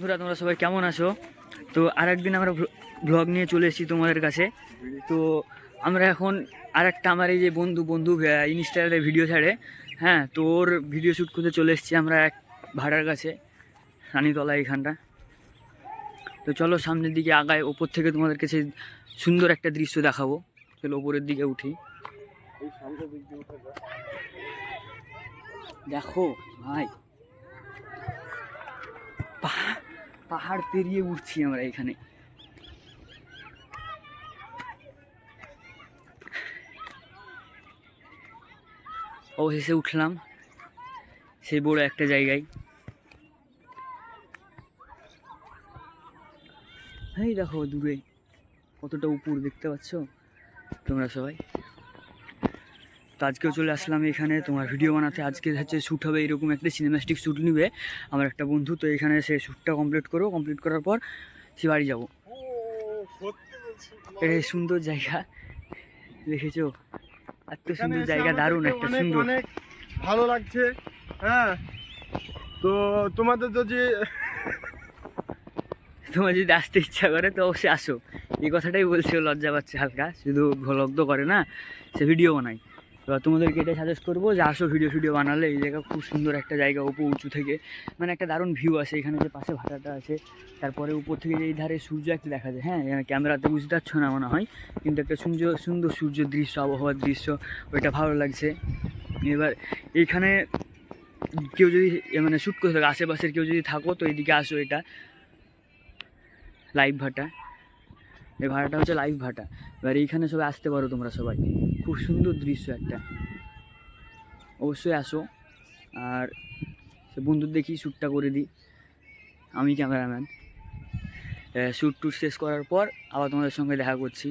বন্ধুরা তোমরা সবাই কেমন আছো? তো আরেকদিন আমরা ব্লগ নিয়ে চলে এসেছি তোমাদের কাছে। তো আমরা এখন আরেকটা আমার এই যে বন্ধু ইনস্টাগ্রামে ভিডিও ছাড়ে, হ্যাঁ, তো ওর ভিডিও শ্যুট করতে চলে এসেছি আমরা এক ভাড়ার কাছে, রানীতলা এইখানটা। তো চলো সামনের দিকে আগায়, ওপর থেকে তোমাদের কাছে সুন্দর একটা দৃশ্য দেখাবো। চলো ওপরের দিকে উঠি। দেখো ভাই, পাহাড় পেরিয়ে উঠছি আমরা এখানে। অবশেষে উঠলাম সেই বড় একটা জায়গায়। এই দেখো দূরে কতটা উপর দেখতে পাচ্ছ তোমরা সবাই। তো আজকেও চলে আসলাম এখানে তোমার ভিডিও বানাতে। আজকে হচ্ছে শ্যুট হবে, এরকম একটা সিনেমাস্টিক শ্যুট নিবে আমার একটা বন্ধু। তো এখানে সে শ্যুটটা কমপ্লিট করবো, কমপ্লিট করার পর সে বাড়ি যাবো। এটা সুন্দর জায়গা দেখেছো, এত সুন্দর জায়গা, দারুণ একটা সুন্দর, অনেক ভালো লাগছে। হ্যাঁ, তো তোমার যদি আসতে ইচ্ছা করে তো অবশ্যই আসো। এই কথাটাই বলছে, লজ্জা পাচ্ছে হালকা, শুধু ভ্লগ তো করে না, সে ভিডিও বানায়। তো তোমাদেরকে এটাই সাজেস্ট করবো যে আসো, ভিডিও বানালে। এই জায়গা খুব সুন্দর একটা জায়গা, উপর উঁচু থেকে মানে একটা দারুণ ভিউ আসে। এখানে যে পাশে ভাটাটা আছে, তারপরে উপর থেকে যে এই ধারে সূর্য একটা দেখা যায়। হ্যাঁ, ক্যামেরাতে বুঝতে পারছো না মনে হয়, কিন্তু একটা সুন্দর সূর্যের দৃশ্য, আবহাওয়ার দৃশ্য, ওইটা ভালো লাগছে। এবার এইখানে কেউ যদি মানে শ্যুট করতে থাকে, আশেপাশের কেউ যদি থাকো তো এইদিকে আসো। এটা লাইভ ভাটা, এই ভাড়াটা হচ্ছে লাইভ ভাটা। এবার এইখানে সবাই আসতে পারো তোমরা সবাই, খুব সুন্দর দৃশ্য একটা, অবশ্যই আসো। আর সে বন্ধুর দেখি শ্যুটটা করে দিই, আমি ক্যামেরাম্যান। শ্যুট টুট শেষ করার পর আবার তোমাদের সঙ্গে দেখা করছি।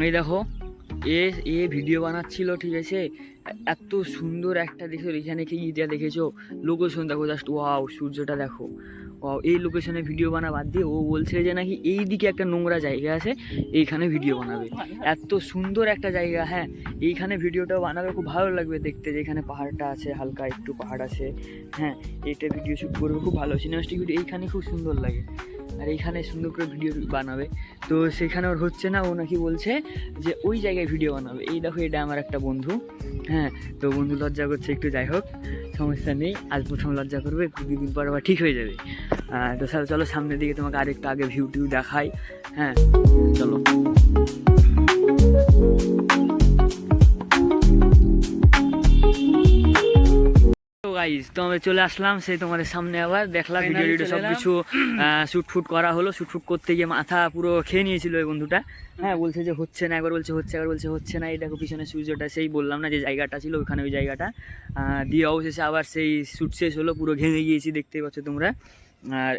এই দেখো এ ভিডিও বানাচ্ছিল, ঠিক আছে, এত সুন্দর একটা দেখো। এখানে কি ইটা দেখেছো, লোকেশন দেখো, জাস্ট ওয়াও, সূর্যটা দেখো, ওয়াও। এই লোকেশনে ভিডিও বানা বাদ দিয়ে ও বলছে যে নাকি এই দিকে একটা নোংরা জায়গা আছে, এইখানে ভিডিও বানাবে। এত সুন্দর একটা জায়গা, হ্যাঁ, এইখানে ভিডিওটা বানাবে, খুব ভালো লাগবে দেখতে। যেখানে পাহাড়টা আছে, হালকা একটু পাহাড় আছে, হ্যাঁ, এইটা ভিডিও শ্যুট করবে, খুব ভালো সিনেমাস্টিক ভিডিও। এইখানে খুব সুন্দর লাগে, আর এইখানে সুন্দর করে ভিডিও বানাবে। তো সেখানে ওর হচ্ছে না, ও নাকি বলছে যে ওই জায়গায় ভিডিও বানাবে। এই দেখো, এটা আমার একটা বন্ধু, হ্যাঁ। তো বন্ধু লজ্জা করছে একটু, যাই হোক সমস্যা নেই, আজ প্রথম লজ্জা করবে, দুদিন পর আবার ঠিক হয়ে যাবে। তো চলো সামনের দিকে তোমাকে আরেকটু আগে ভিউ টিউ দেখাই। হ্যাঁ চলো। গাইস, তো আমরা চলে আসলাম সেই তোমাদের সামনে, আবার দেখলাম ভিডিও সব কিছু শ্যুট করা হলো। শ্যুট করতে গিয়ে মাথা পুরো খেয়ে নিয়েছিল ওই বন্ধুটা। হ্যাঁ, বলছে যে হচ্ছে না, একবার বলছে হচ্ছে, একবার বলছে হচ্ছে না। এই দেখো পিছনে সূর্যটা, সেই বললাম না যে জায়গাটা ছিল ওখানে, ওই জায়গাটা দিয়ে অবশেষে আবার সেই শ্যুট শেষ হলো, পুরো ঘেমে গিয়েছি, দেখতেই পাচ্ছ তোমরা। আর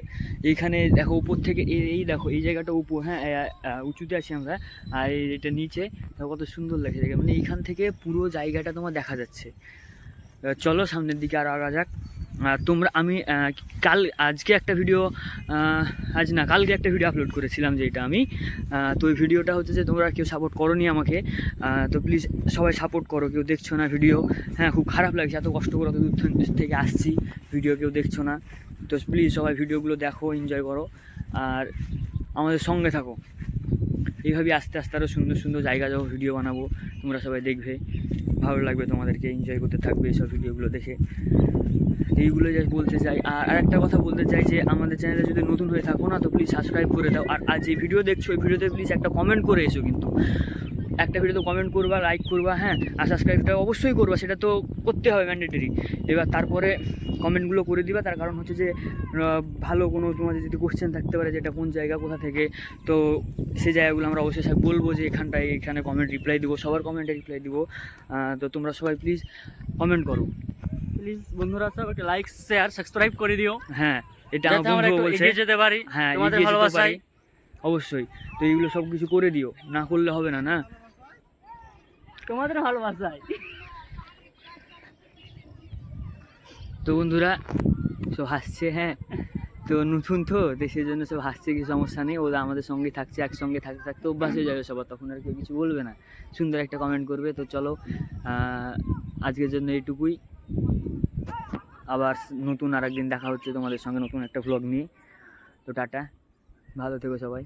এইখানে দেখো উপর থেকে এই দেখো এই জায়গাটা উপর, হ্যাঁ, উঁচুতে আছি আমরা, আর এটা নিচে কত সুন্দর লাগছে জায়গা, মানে এইখান থেকে পুরো জায়গাটা তোমার দেখা যাচ্ছে। চলো সামনের দিকে আরও আগা যাক। তোমরা আমি আজকে একটা ভিডিও, কালকে একটা ভিডিও আপলোড করেছিলাম, যেটা আমি, তো ওই ভিডিওটা হচ্ছে যে তোমরা কেউ সাপোর্ট করোনি আমাকে, তো প্লিজ সবাই সাপোর্ট করো। কেউ দেখছো না ভিডিও, হ্যাঁ, খুব খারাপ লাগছে, এত কষ্ট করে অত দূর থেকে আসছি, ভিডিও কেউ দেখছো না। তো প্লিজ সবাই ভিডিওগুলো দেখো, এনজয় করো, আর আমাদের সঙ্গে থাকো। এইভাবে আস্তে আস্তে আরও সুন্দর জায়গা যাবো, ভিডিও বানাবো, তোমরা সবাই দেখবে, ভালো লাগবে তোমাদেরকে, এনজয় করতে থাকবে এইসব ভিডিওগুলো দেখে। এইগুলো জাস্ট বলতে চাই। আর আরেকটা কথা বলতে চাই যে আমাদের চ্যানেলে যদি নতুন হয়ে থাকো না তো প্লিজ সাবস্ক্রাইব করে দাও। আর যে ভিডিও দেখছো ওই ভিডিওতে প্লিজ একটা কমেন্ট করে এসো, কিন্তু একটা ভিডিওতে কমেন্ট করবা, লাইক করবা, হ্যাঁ, আর সাবস্ক্রাইবটা অবশ্যই করবা, সেটা তো করতে হবে ম্যান্ডেটরি। এবার তারপরে কমেন্টগুলো করে দিবা, তার কারণ হচ্ছে যে ভালো কোনো তোমাদের যদি কোশ্চেন থাকতে পারে যেটা কোন জায়গা কোথা থেকে, তো সেই জায়গাগুলো আমরা অবশ্যই বলবো যে এখানে কমেন্ট রিপ্লাই দিব, সবার কমেন্টে রিপ্লাই দিব। তো তোমরা সবাই প্লিজ কমেন্ট করো। প্লিজ বন্ধুরা সব একটা লাইক শেয়ার সাবস্ক্রাইব করে দিও, হ্যাঁ, এটা যাতে আমার আমরা বন্ধু একটু বলছে। এগিয়ে যেতে পারি হ্যাঁ, তোমাদের এগিয়ে যেতে ভালোবাসায়। পারি, অবশ্যই। তো এইগুলো সব কিছু করে দিও, না করলে হবে না, না? তোমাদের ভালোবাসায়। তো বন্ধুরা সব হাসছে, হ্যাঁ, তো নতুন তো দেশের জন্য সব হাসছে, কিছু সমস্যা নেই, ওরা আমাদের সঙ্গে থাকছে, একসঙ্গে থাকতে থাকতে অভ্যাস হয়ে যাবে সবার, তখন আর কেউ কিছু বলবে না, সুন্দর একটা কমেন্ট করবে। তো চলো আজকের জন্য এইটুকুই, আবার নতুন আর একদিন দেখা হচ্ছে তোমাদের সঙ্গে নতুন একটা ভ্লগ নিয়ে। তো টাটা, ভালো থেকো সবাই।